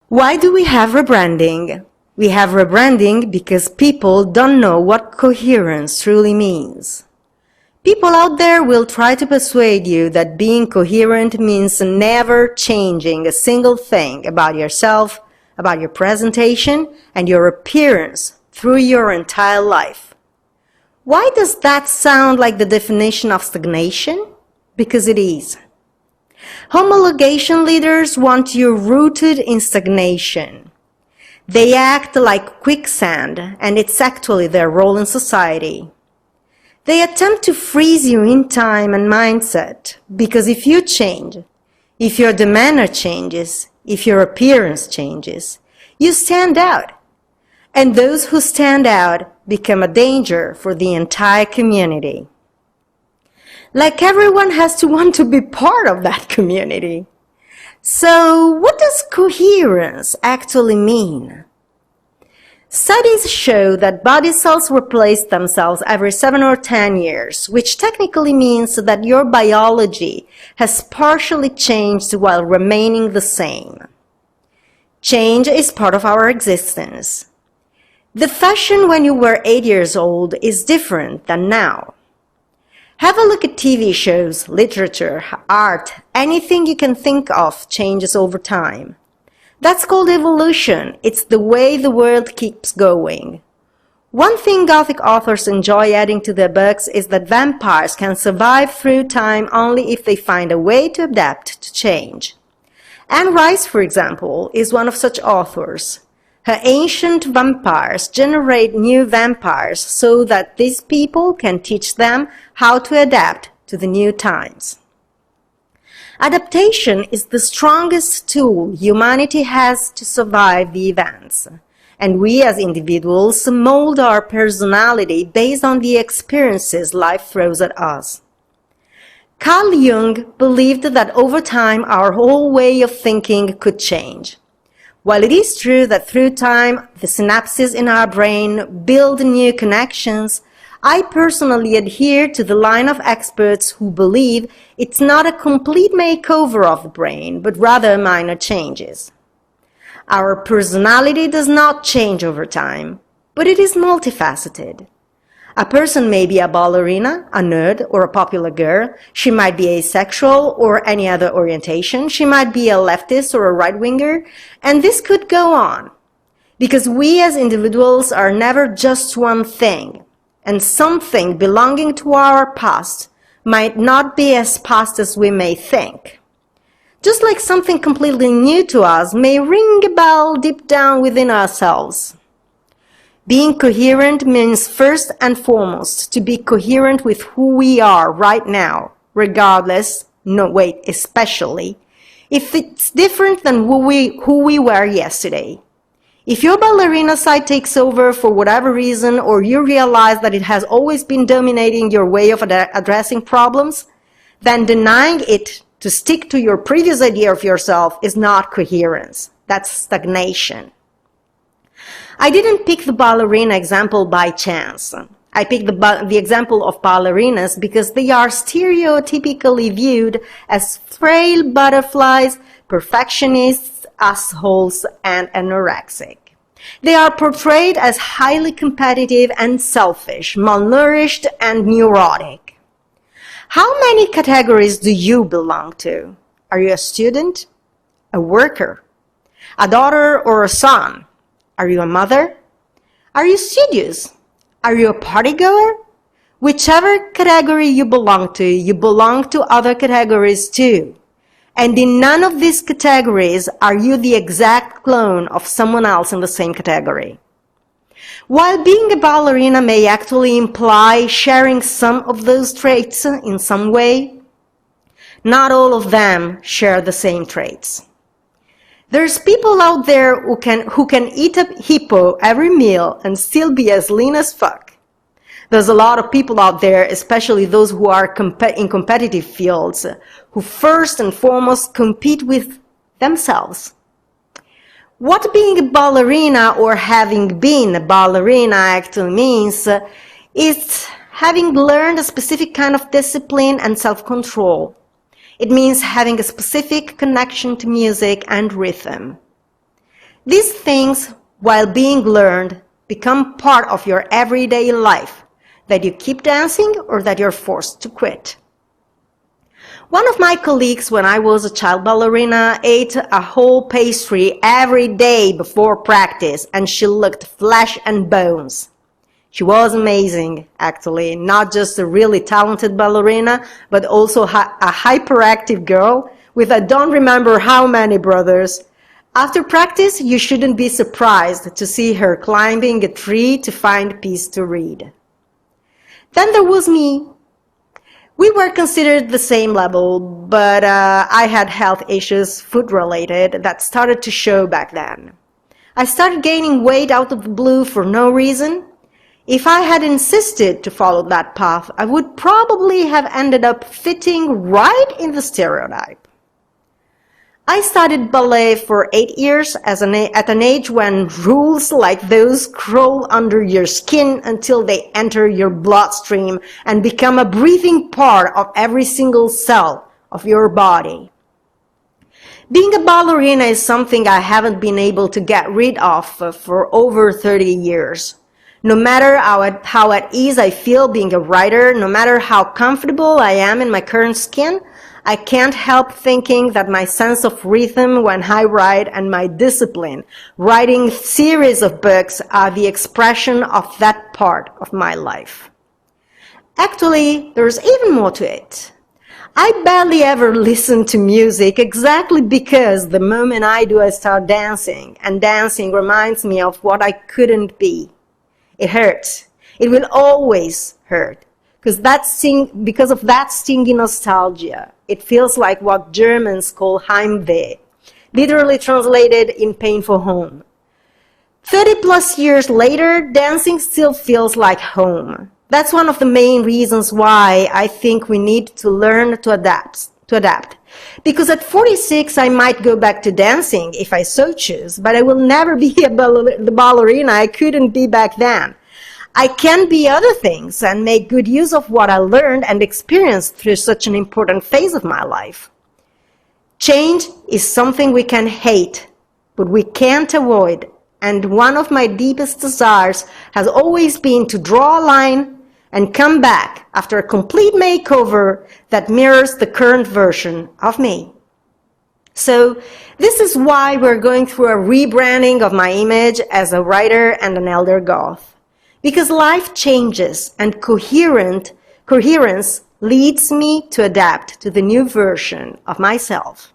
Why do we have rebranding? We have rebranding because people don't know what coherence truly means. People out there will try to persuade you that being coherent means never changing a single thing about yourself, about your presentation, and your appearance through your entire life. Why does that sound like the definition of stagnation? Because it is. Homologation leaders want you rooted in stagnation. They act like quicksand, and it's actually their role in society. They attempt to freeze you in time and mindset, because if you change, if your demeanor changes, if your appearance changes, you stand out. And those who stand out become a danger for the entire community. Like everyone has to want to be part of that community. So what does coherence actually mean? Studies show that body cells replace themselves every 7 or 10 years, which technically means that your biology has partially changed while remaining the same. Change is part of our existence. The fashion when you were 8 years old is different than now. Have a look at TV shows, literature, art, anything you can think of changes over time. That's called evolution. It's the way the world keeps going. One thing Gothic authors enjoy adding to their books is that vampires can survive through time only if they find a way to adapt to change. Anne Rice, for example, is one of such authors. Her ancient vampires generate new vampires so that these people can teach them how to adapt to the new times. Adaptation is the strongest tool humanity has to survive the events, and we as individuals mold our personality based on the experiences life throws at us. Carl Jung believed that over time our whole way of thinking could change. While it is true that through time the synapses in our brain build new connections, I personally adhere to the line of experts who believe it's not a complete makeover of the brain, but rather minor changes. Our personality does not change over time, but it is multifaceted. A person may be a ballerina, a nerd, or a popular girl. She might be asexual or any other orientation. She might be a leftist or a right-winger, and this could go on. Because we as individuals are never just one thing, and something belonging to our past might not be as past as we may think. Just like something completely new to us may ring a bell deep down within ourselves. Being coherent means first and foremost to be coherent with who we are right now, regardless, especially, if it's different than who we were yesterday. If your ballerina side takes over for whatever reason, or you realize that it has always been dominating your way of addressing problems, then denying it to stick to your previous idea of yourself is not coherence. That's stagnation. I didn't pick the ballerina example by chance. I picked the example of ballerinas because they are stereotypically viewed as frail butterflies, perfectionists, assholes, and anorexic. They are portrayed as highly competitive and selfish, malnourished, and neurotic. How many categories do you belong to? Are you a student? A worker? A daughter or a son? Are you a mother? Are you studious? Are you a partygoer? Whichever category you belong to other categories too. And in none of these categories are you the exact clone of someone else in the same category. While being a ballerina may actually imply sharing some of those traits in some way, not all of them share the same traits. There's people out there who can eat a hippo every meal and still be as lean as fuck. There's a lot of people out there, especially those who are in competitive fields, who first and foremost compete with themselves. What being a ballerina or having been a ballerina actually means is having learned a specific kind of discipline and self-control. It means having a specific connection to music and rhythm. These things, while being learned, become part of your everyday life, that you keep dancing or that you're forced to quit. One of my colleagues, when I was a child ballerina, ate a whole pastry every day before practice, and she looked flesh and bones. She was amazing, actually, not just a really talented ballerina, but also a hyperactive girl with I don't remember how many brothers. After practice, you shouldn't be surprised to see her climbing a tree to find peace to read. Then there was me. We were considered the same level, but I had health issues, food-related, that started to show back then. I started gaining weight out of the blue for no reason. If I had insisted to follow that path, I would probably have ended up fitting right in the stereotype. I studied ballet for 8 years at an age when rules like those crawl under your skin until they enter your bloodstream and become a breathing part of every single cell of your body. Being a ballerina is something I haven't been able to get rid of for over 30 years. No matter how at ease I feel being a writer, no matter how comfortable I am in my current skin, I can't help thinking that my sense of rhythm when I write and my discipline, writing series of books, are the expression of that part of my life. Actually, there's even more to it. I barely ever listen to music exactly because the moment I do, I start dancing, and dancing reminds me of what I couldn't be. It hurts. It will always hurt. Because of that stinging nostalgia. It feels like what Germans call Heimweh, literally translated in painful home. 30 plus years later, dancing still feels like home. That's one of the main reasons why I think we need to learn to adapt. Because at 46, I might go back to dancing if I so choose, but I will never be the ballerina I couldn't be back then. I can be other things and make good use of what I learned and experienced through such an important phase of my life. Change is something we can hate, but we can't avoid. And one of my deepest desires has always been to draw a line and come back after a complete makeover that mirrors the current version of me. So this is why we're going through a rebranding of my image as a writer and an elder goth. Because life changes and coherence leads me to adapt to the new version of myself.